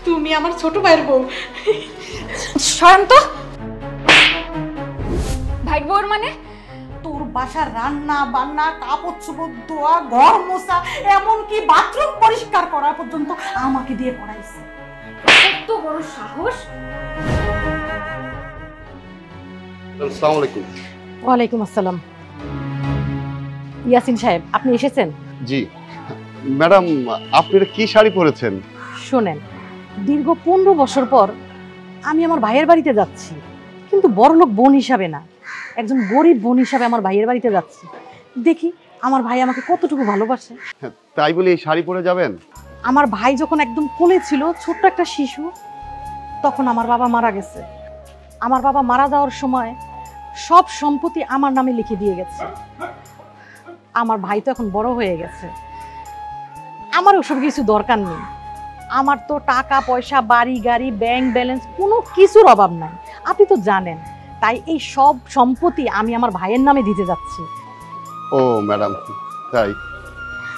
তুমি আমার ছোট ভাইয়ের বউ। শান্ত। ভাই বউর মানে? তোর বাসার রান্না বান্না, কাপড় চোপড় ধোয়া, ঘর মোছা, এমনকি বাথরুম পরিষ্কার করা পর্যন্ত আমাকে দিয়ে করাইছে। এত বড় সাহস! আসসালামু আলাইকুম। ওয়ালাইকুম আসসালাম। ইয়াসিন সাহেব, আপনি এসেছেন? জি ম্যাডাম, আপনি কি শাড়ি পরেছেন? শোনেন, দীর্ঘ 15 বছর পর আমি আমার ভাইয়ের বাড়িতে যাচ্ছি, কিন্তু বড়লোক বোন হিসাবে না, একজন গরিব বোন হিসাবে আমার ভাইয়ের বাড়িতে যাচ্ছি। দেখি আমার ভাই আমাকে কতটুকু ভালোবাসে। তাই বলে এই শাড়ি পরে যাবেন? আমার ভাই যখন একদম কোলে ছিল, ছোট্ট একটা শিশু, তখন আমার বাবা মারা গেছে। আমার বাবা মারা যাওয়ার সময় সব সম্পত্তি আমার নামে লিখে দিয়ে গেছে। আমার ভাই তো এখন বড় হয়ে গেছে, আমার ওসব কিছু দরকার নেই। আমার তো টাকা পয়সা, বাড়ি গাড়ি, ব্যাংক ব্যালেন্স কোনো কিছুর অভাব নাই, আপনি তো জানেন। তাই এই সব সম্পত্তি আমি আমার ভাইয়ের নামে দিতে যাচ্ছি। ও ম্যাডাম, তাই?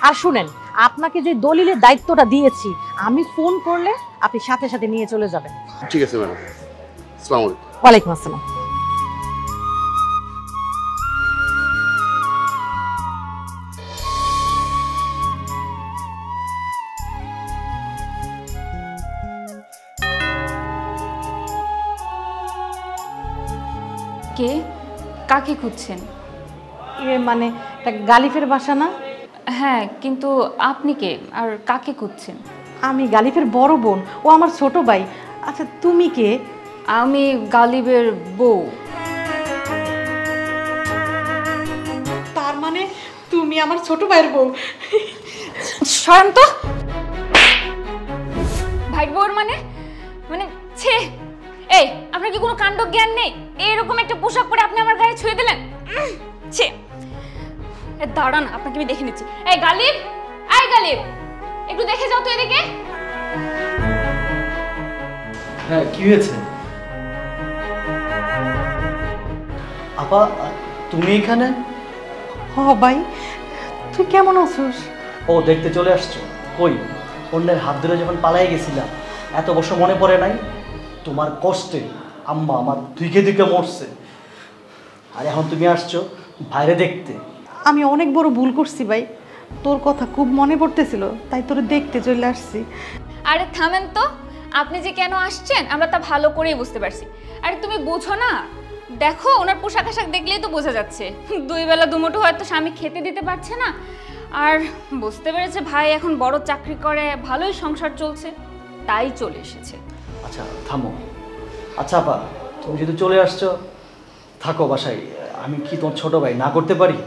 আর শুনেন, আপনাকে যে দলিলের দায়িত্বটা দিয়েছি, আমি ফোন করলে আপনি সাথে সাথে নিয়ে চলে যাবেন। ঠিক আছে ম্যাডাম। আসসালামু আলাইকুম। ওয়ালাইকুম আসসালাম। কে? কাকে খুঁজছেন? মানে এটা গালিফের বাসা না? হ্যাঁ, কিন্তু আপনি কে আর কাকে খুঁজছেন? আমি গালিফের বড় বোন, ও আমার ছোট ভাই। আচ্ছা, তুমি কে? আমি গালিবের বউ। তার মানে তুমি আমার ছোট ভাইয়ের বউ। শান্ত। ভাই বউর মানে? মানে ছে! এই, আপনার কি কোনো কাণ্ড জ্ঞান নেই? এরকম একটা পোশাক পরে আপনি আমার গায়ে ছুঁয়ে দিলেন। ছে! দাঁড়ান, আপনাকে আমি দেখে নিচ্ছি। এই গালিব, এই গালিব, একটু দেখে যাও তো এদিকে। হ্যাঁ, কি হয়েছে? আপা, তুমি এখানে? হ ভাই, তুই কেমন আছিস? ও, দেখতে চলে আসছো? কই, অন্যের হাত ধরে যখন পালাই গেছিলাম, এত বছর মনে পড়ে নাই? তোমার কষ্টে আম্মা আমার ধুইকে ধুইকে মরছে, আর এখন তুমি আসছো বাইরে দেখতে। আমি অনেক বড় ভুল করছি ভাই, তোর কথা খুব মনে পড়তেছিল, তাই তোরে দেখতে চলে আসছি। আরে থামেন তো, আপনি যে কেন আসছেন আমরা তা ভালো করেই বুঝতে পারছি। আরে তুমি বুঝো না? দেখো, ওনার পোশাক আশাক দেখলেই তো বোঝা যাচ্ছে 2 বেলা দুমুঠো হয়তো স্বামী খেতে দিতে পারছে না, আর বুঝতে পেরেছে ভাই এখন বড় চাকরি করে, ভালোই সংসার চলছে, তাই চলে এসেছে। আচ্ছা থামো। আচ্ছা আপা, তুমি যদি চলে আসছো, থাকো বাসায়। আমি কি তোমার ছোট ভাই না করতে পারি?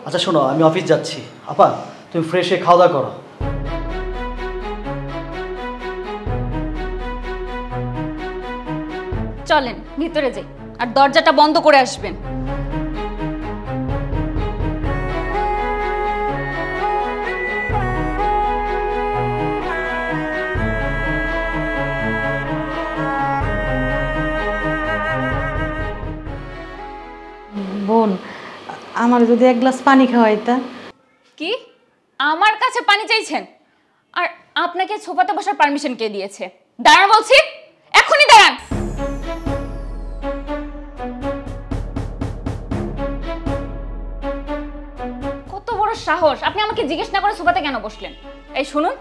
আচ্ছা শোনো, আমি অফিস যাচ্ছি। আপা, তুমি ফ্রেশ হয়ে খাওয়া দাওয়া করো। চলেন ভিতরে যাই, আর দরজাটা বন্ধ করে আসবেন। বোন, আমার যদি এক গ্লাস পানি খাওয়াইতা। কি? আমার কাছে পানি চাইছেন? আর আপনাকে সোফাতে বসার পারমিশন কে দিয়েছে? দাঁড়ান বলছি, এখনই দাঁড়ান। কত বড় সাহস, আপনি আমাকে জিজ্ঞেস না করে সোফাতে কেন বসলেন? এই শুনুন,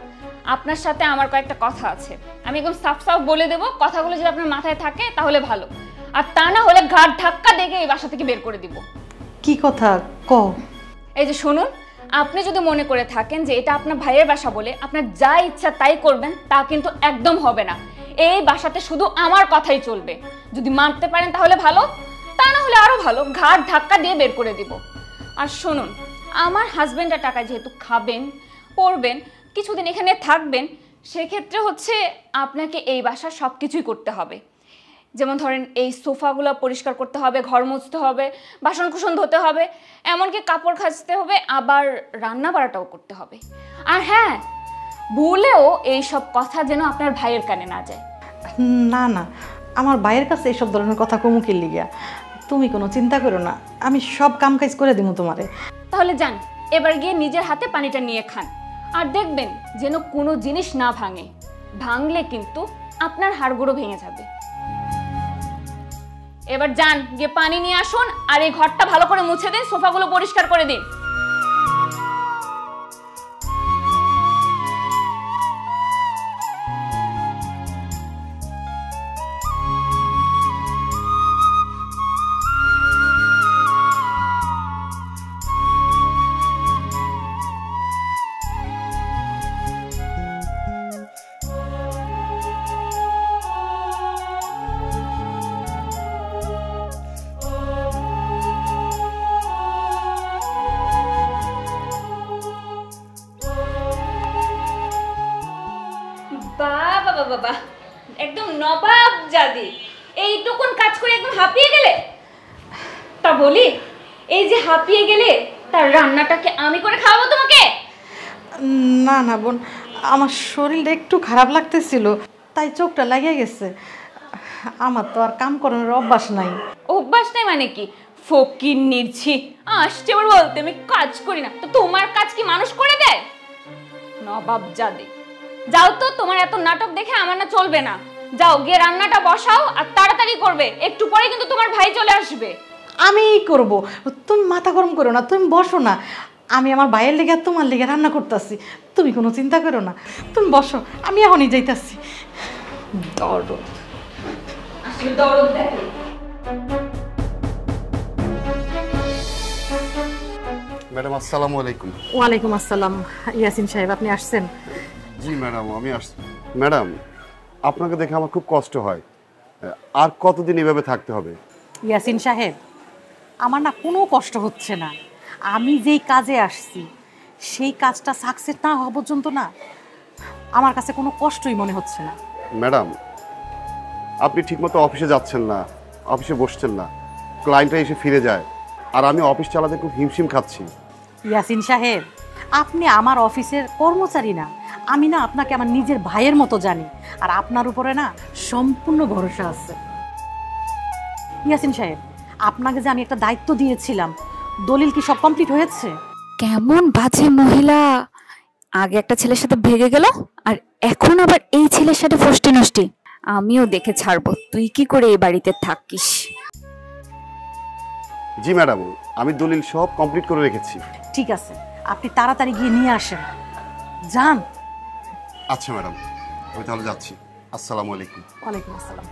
আপনার সাথে আমার কয়েকটা কথা আছে, আমি একদম সাফ সাফ বলে দেবো। কথাগুলো যদি আপনার মাথায় থাকে তাহলে ভালো, আর তা না হলে ঘাট ধাক্কা দেখে এই বাসা থেকে বের করে দিব। কি কথা ক? এই যে শুনুন, আপনি যদি মনে করে থাকেন যে এটা আপনার ভাইয়ের বাসা বলে আপনার যা ইচ্ছা তাই করবেন, তা কিন্তু একদম হবে না। এই বাসাতে শুধু আমার কথাই চলবে। যদি মানতে পারেন তাহলে ভালো, তা না হলে আরো ভালো, ঘাট ধাক্কা দিয়ে বের করে দিব। আর শুনুন, আমার হাজবেন্ডের টাকা যেহেতু খাবেন, পড়বেন, কিছুদিন এখানে থাকবেন, সেক্ষেত্রে হচ্ছে আপনাকে এই বাসার সব কিছুই করতে হবে। যেমন ধরেন, এই সোফাগুলো পরিষ্কার করতে হবে, ঘর মুছতে হবে, বাসন কুসন ধুতে হবে, এমনকি কাপড় কাচতে হবে, আবার রান্না বাড়াটাও করতে হবে। আর হ্যাঁ, ভুলেও এই সব কথা যেন আপনার ভাইয়ের কানে না যায়। না না, আমার ভাইয়ের কাছে এইসব ধরনের কথা কমুকির লিগিয়া। তুমি কোনো চিন্তা করো না, আমি সব কাম কাজ করে দিব তোমারে। তাহলে যান, এবার গিয়ে নিজের হাতে পানিটা নিয়ে খান, আর দেখবেন যেন কোনো জিনিস না ভাঙে। ভাঙলে কিন্তু আপনার হাড়গুলো ভেঙে যাবে। এবার যান, গিয়ে পানি নিয়ে আসুন আর এই ঘরটা ভালো করে মুছে দিন, সোফাগুলো পরিষ্কার করে দিন। বাবা বাবা বাবা, একদম নবাব জাদি, এইটুকুন কাজ করে একদম হাঁপিয়ে গেলে। তা বলি, এই যে হাঁপিয়ে গেলে তার রান্নাটাকে আমি করে খাওয়াবো তোমাকে? না না বোন, আমার শরীরটা একটু খারাপ লাগতেছিল, তাই চোখটা লাগিয়ে গেছে। আমার তো আর কাম করানোর অভ্যাস নাই। অভ্যাস নাই মানে কি? ফকির নির্ছি আসছে আবার বলতে আমি কাজ করি না। তো তোমার কাজ কি মানুষ করে দেয়? নবাব জাদি, যাও তো, তোমার এত নাটক দেখে আমার না চলবে না। যাও গিয়ে রান্নাটা বসাও আর তাড়াতাড়ি করবে, একটু পরে কিন্তু তোমার ভাই চলে আসবে। আমি করব, তুমি মাথা গরম করো না, তুমি বসো না। আমি আমার ভাইয়ের লেগে আর তোমার লেগে রান্না করতেছি, তুমি কোনো চিন্তা করো না। তুমি বসো, আমি এখনই যাইতাছি। দরদ, আসলে দরদ দেখে। ম্যাডাম আসসালামু আলাইকুম। ওয়ালাইকুম আসসালাম। ইয়াসিন সাহেব, আপনি আসছেন? জি ম্যাডাম, আমি আসছি। ম্যাডাম, আপনাকে দেখে আমার খুব কষ্ট হয়। আর কতদিন এভাবে থাকতে হবে? ইয়াসিন সাহেব, আমার না কোনো কষ্ট হচ্ছে না। আমি যেই কাজে আসছি সেই কাজটা সাকসেস না হওয়া পর্যন্ত না আমার কাছে কোনো কষ্টই মনে হচ্ছে না। ম্যাডাম, আপনি ঠিকমতো অফিসে যাচ্ছেন না, অফিসে বসছেন না, ক্লায়েন্টরা এসে ফিরে যায়, আর আমি অফিস চালাতে খুব হিমশিম খাচ্ছি। ইয়াসিন সাহেব, আপনি আমার অফিসের কর্মচারী না, আমি না আপনাকে আমার নিজের ভাইয়ের মতো জানি, আর আপনার উপরে না সম্পূর্ণ ভরসা আছে। ইয়াসিন সাহেব, আপনাকে যে আমি একটা দায়িত্ব দিয়েছিলাম, দলিল কি সব কমপ্লিট হয়েছে? কেমন বাজে মহিলা! আগে একটা ছেলের সাথে ভেগে গেল, আর এখন আবার এই ছেলের সাথে ফষ্টি নষ্টি। আমিও দেখে ছাড়বো তুই কি করে এই বাড়িতে থাকিস। জি ম্যাডাম, আমি দলিল সব কমপ্লিট করে রেখেছি। ঠিক আছে, আপনি তাড়াতাড়ি গিয়ে নিয়ে আসেন, যান। আচ্ছা ম্যাডাম, আমি তাহলে যাচ্ছি। আসসালামু আলাইকুম। ওয়ালাইকুম আসসালাম।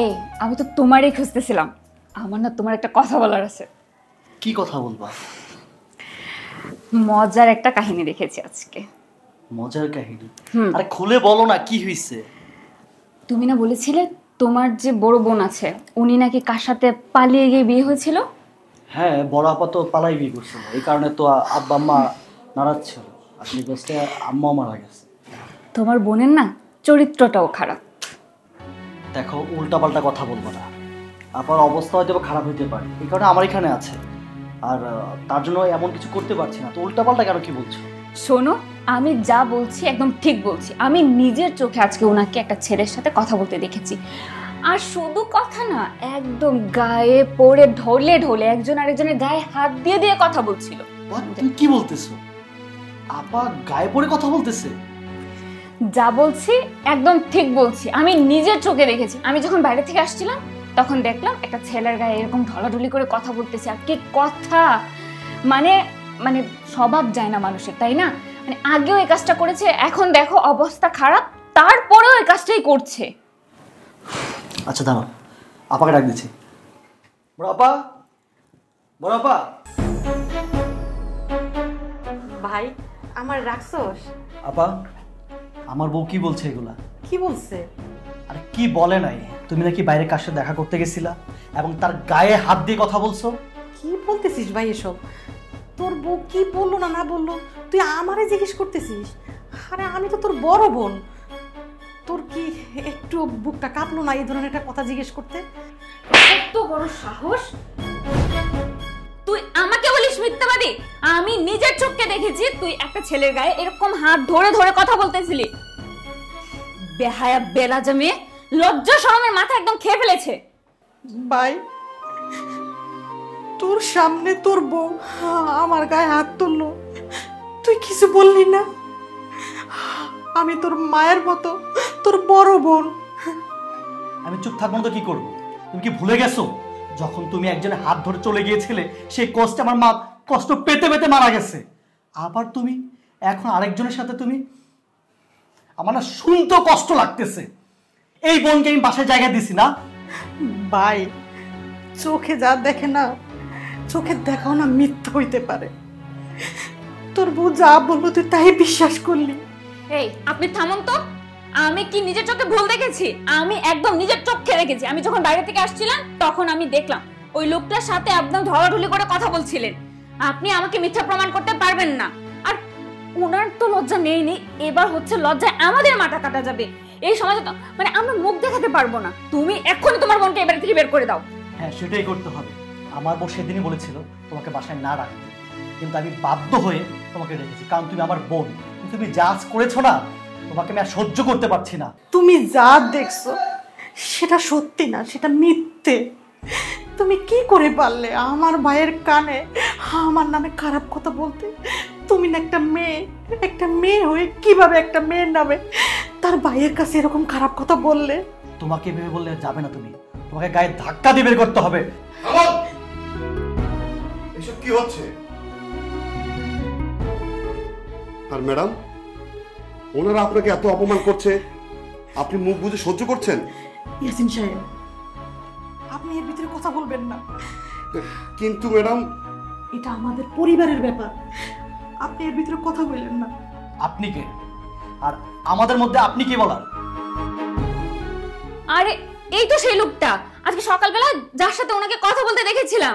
এই, আমি তো তোমারই খুঁজতেছিলাম। আমার না তোমার একটা কথা বলার আছে। কি কথা বলবা? মজার একটা কাহিনী দেখেছি আজকে। মজার কাহিনী? আরে খুলে বলো না, কি হয়েছে? তুমি না বলেছিলে তোমার যে বড় বোন আছে, উনি নাকি কার সাথে পালিয়ে গিয়ে বিয়ে হয়েছিল? হ্যাঁ, বড় আপা তো পালাই বিয়ে করছিল, এই কারণে তো আব্বা আম্মা নারাজ ছিল, আর সেই কষ্টে আম্মাও মারা গেছে। তোমার বোনের না চরিত্রটাও খারাপ। দেখো, উল্টাপাল্টা কথা বলবো না। আপার অবস্থা হয়তো খারাপ হইতে পারে, এই কারণে আমার এখানে আছে, আর তার জন্য এমন কিছু করতে পারছি না। তো উল্টাপাল্টা কেন কি বলছো? শোনো, আমি যা বলছি একদম ঠিক বলছি। আমি নিজের চোখে আজকে ওনাকে একটা ছেলের সাথে কথা বলতে দেখেছি, আর শুধু কথা না, একদম গায়ে পড়ে ঢলে ঢলে একজন আরেকজনের গায়ে হাত দিয়ে দিয়ে কথা বলছিল। তুমি কি বলতেছো? আপা গায়ে পড়ে কথা বলতেছে? যা বলছি একদম ঠিক বলছি, আমি নিজের চোখে দেখেছি। আমি যখন বাইরে থেকে আসছিলাম তখন দেখলাম একটা ছেলের গায়ে এরকম ঢলাঢলি করে কথা বলতেছে। আর কি কথা, মানে মানে স্বভাব যায় না মানুষের, তাই না? মানে আগেও এই কাজটা করেছে, এখন দেখো অবস্থা খারাপ, তারপরেও এই কাজটাই করছে। আচ্ছা দাঁড়াও, আপাকে ডাক দিচ্ছি। বড় আপা, বড় আপা। ভাই, আমার রাখছোস? আপা, আমার বউ কি বলছে এগুলা? কি বলছে? আরে কি বলে নাই, তুমি নাকি বাইরে কার সাথে দেখা করতে গেছিলা এবং তার গায়ে হাত দিয়ে কথা বলছো। কি বলতেছিস ভাই এসব? তোর বউ কি বললো না না বললো তুই আমারে জিজ্ঞেস করতেছিস? আরে আমি তো তোর বড় বোন, তোর কি একটু বুকটা কাঁপলো না এই ধরনের একটা কথা জিজ্ঞেস করতে? এত বড় সাহস! তুই আমাকে বলিস মিথ্যাবাদী? আমি নিজের চোখে দেখেছি তুই একটা ছেলের গায়ে এরকম হাত ধরে ধরে কথা বলতেছিলি। বেহায়া বেলাজা মেয়ে, লজ্জা শরমের মাথা একদম খেয়ে ফেলেছে। ভাই, তোর সামনে তোর বউ আমার গায়ে হাত তুললো, তুই কিছু বললি না? আমি তোর মায়ের মতো, তোর বড় বোন। আমি চুপ থাকবো না তো কি করবো? তুমি কি ভুলে গেছো যখন তুমি একজনের হাত ধরে চলে গিয়েছিলে সেই কষ্টে আমার মা কষ্ট পেতে পেতে মারা গেছে, আবার তুমি এখন আরেকজনের সাথে তুমি, আমার না শুনতেও কষ্ট লাগতেছে। এই বোনকে আমি বাসায় জায়গা দিছি না? ভাই, চোখে যা দেখে না, চোখের দেখাও না মিথ্যা হইতে পারে। তোর বউ যা বলবো তুই তাই বিশ্বাস করলি। এই আপনি থামুন তো। আমি কি নিজের চোখে ভুল দেখেছি? আমি একদম নিজের চোখে দেখেছি। আমি যখন বাইরে থেকে আসছিলাম তখন আমি দেখলাম ওই লোকটার সাথে একদম ধরাধুলি করে কথা বলছিলেন। আপনি আমাকে মিথ্যা প্রমাণ করতে পারবেন না। আর ওনার তো লজ্জা নেই, এবার হচ্ছে লজ্জায় আমাদের মাথা কাটা যাবে। এই সমাজে তো মানে আমরা মুখ দেখাতে পারবো না। তুমি এক্ষুনি তোমার বোনকে এবারে থেকে বের করে দাও। হ্যাঁ, সেটাই করতে হবে। আমার বউ সেদিনই বলেছিল তোমাকে বাসায় না রাখতে, কিন্তু আমি বাধ্য হয়ে তোমাকে রেখেছি, কারণ তুমি আমার বোন। তুমি যা করেছো না, তোমাকে আমি আর সহ্য করতে পারছি না। তুমি যা দেখছো সেটা সত্যি না, সেটা মিথ্যে। তুমি কি করে পারলে আমার ভাইয়ের কানে আমার নামে খারাপ কথা বলতে? তুমি না একটা মেয়ে হয়ে কিভাবে একটা মেয়ের নামে তার ভাইয়ের কাছে এরকম খারাপ কথা বললে? তোমাকে ভেবে বললে যাবে না, তোমাকে গায়ে ধাক্কা দিয়ে বের করতে হবে। এসব কি হচ্ছে? আর ম্যাডাম, ওনারা আপনাকে এত অপমান করছে, আপনি মুখ বুজে সহ্য করছেন? ইয়াসিন সাহেব, আপনি এর ভিতরে কথা বলবেন না। কিন্তু ম্যাডাম, এটা আমাদের পরিবারের ব্যাপার, আপনি এর ভিতরে কথা বললেন না। আপনি কে? আর আমাদের মধ্যে আপনি কে বলার? আরে এই তো সেই লোকটা আজকে সকালবেলা যার সাথে ওনাকে কথা বলতে দেখেছিলাম।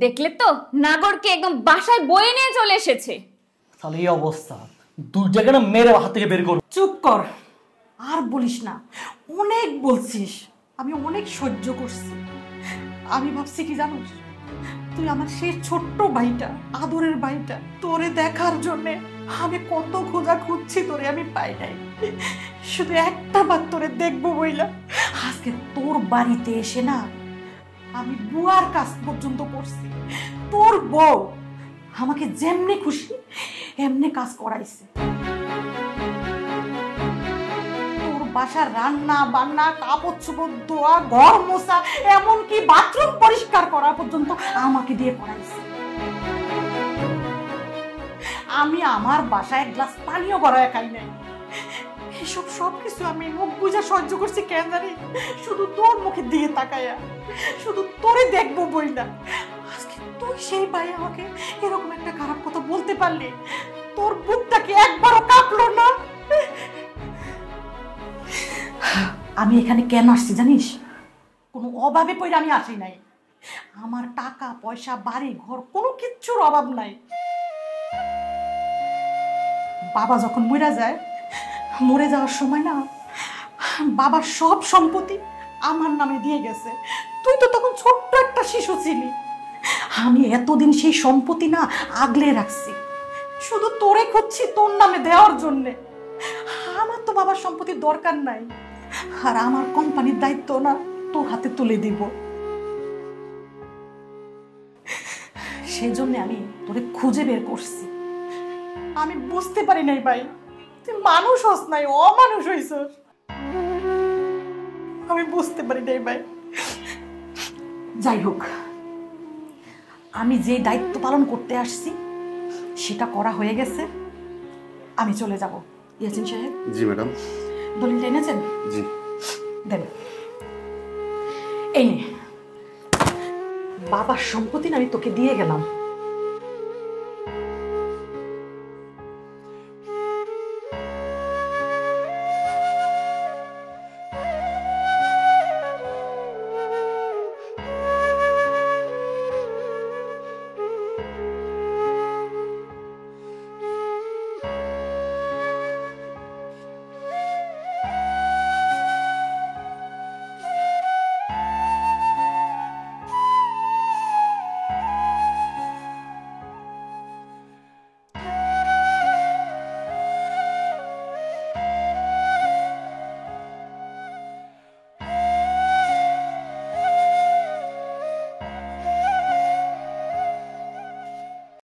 দেখলে তো, নাগরকে একদম বাসায় বয়ে নিয়ে চলে এসেছে। তাহলে এই অবস্থা, দু জায়গায় না মেরে হাত থেকে বের করো। চুপ কর, আর বলিস না। অনেক বলছিস, আমি অনেক সহ্য করছি। আমি ভাবছি কি জানোস, তুই আমার সেই ছোট্ট ভাইটা, আদরের ভাইটা, তোরে দেখার জন্যে আমি কত খোঁজা খুঁজছি, তোরে আমি পাই নাই। শুধু একটা বার তোরে দেখবো বইলা আজকে তোর বাড়িতে এসে না আমি বুয়ার কাজ পর্যন্ত করছি। তোর বউ আমাকে যেমনি খুশি এমনি কাজ করাইছে। তোর বাসার রান্না বান্না, কাপড় চোপড় ধোয়া, ঘর মোছা, এমনকি বাথরুম পরিষ্কার করা পর্যন্ত আমাকে দিয়ে করাইছে। আমি আমার বাসায় এক গ্লাস পানিও গড়ায় খাই নাই। এসব সবকিছু আমি মুখ বুঝা সহ্য করছি কেন জানি? শুধু তোর মুখের দিকে তাকাইয়া, শুধু তোরে দেখবো বই না। আজকে তুই সেই ভাই আমাকে এরকম একটা খারাপ কথা বলতে পারলি? তোর বুকটা কি একবারও কাঁপলো না? আমি এখানে কেন আসছি জানিস? কোনো অভাবে পড়ে আমি আসি নাই। আমার টাকা পয়সা, বাড়ি ঘর, কোনো কিচ্ছুর অভাব নাই। বাবা যখন মরে যাওয়ার সময় না বাবার সব সম্পত্তি আমার নামে দিয়ে গেছে। তুই তো তখন ছোট্ট একটা শিশু ছিলি। আমি এতদিন সেই সম্পত্তি না আগলে রাখছি, শুধু তোরে খুঁজছি তোর নামে দেওয়ার জন্যে। আমার তো বাবার সম্পত্তির দরকার নাই, আর আমার কোম্পানির দায়িত্ব না তোর হাতে তুলে দিব। সেই জন্য আমি তোরে খুঁজে বের করছি। আমি বুঝতে পারি নাই ভাই, তুই মানুষ হস নাই, অমানুষ হইছস। আমি বুঝতে পারি নাই ভাই। যাই হোক, আমি যে দায়িত্ব পালন করতে আসছি সেটা করা হয়ে গেছে। আমি চলে যাব। ইয়াসিন সাহেব। জি ম্যাডাম। দলিলটা এনেছেন? জি। দেন, এই নে। বাবার সম্পত্তি আমি তোকে দিয়ে গেলাম।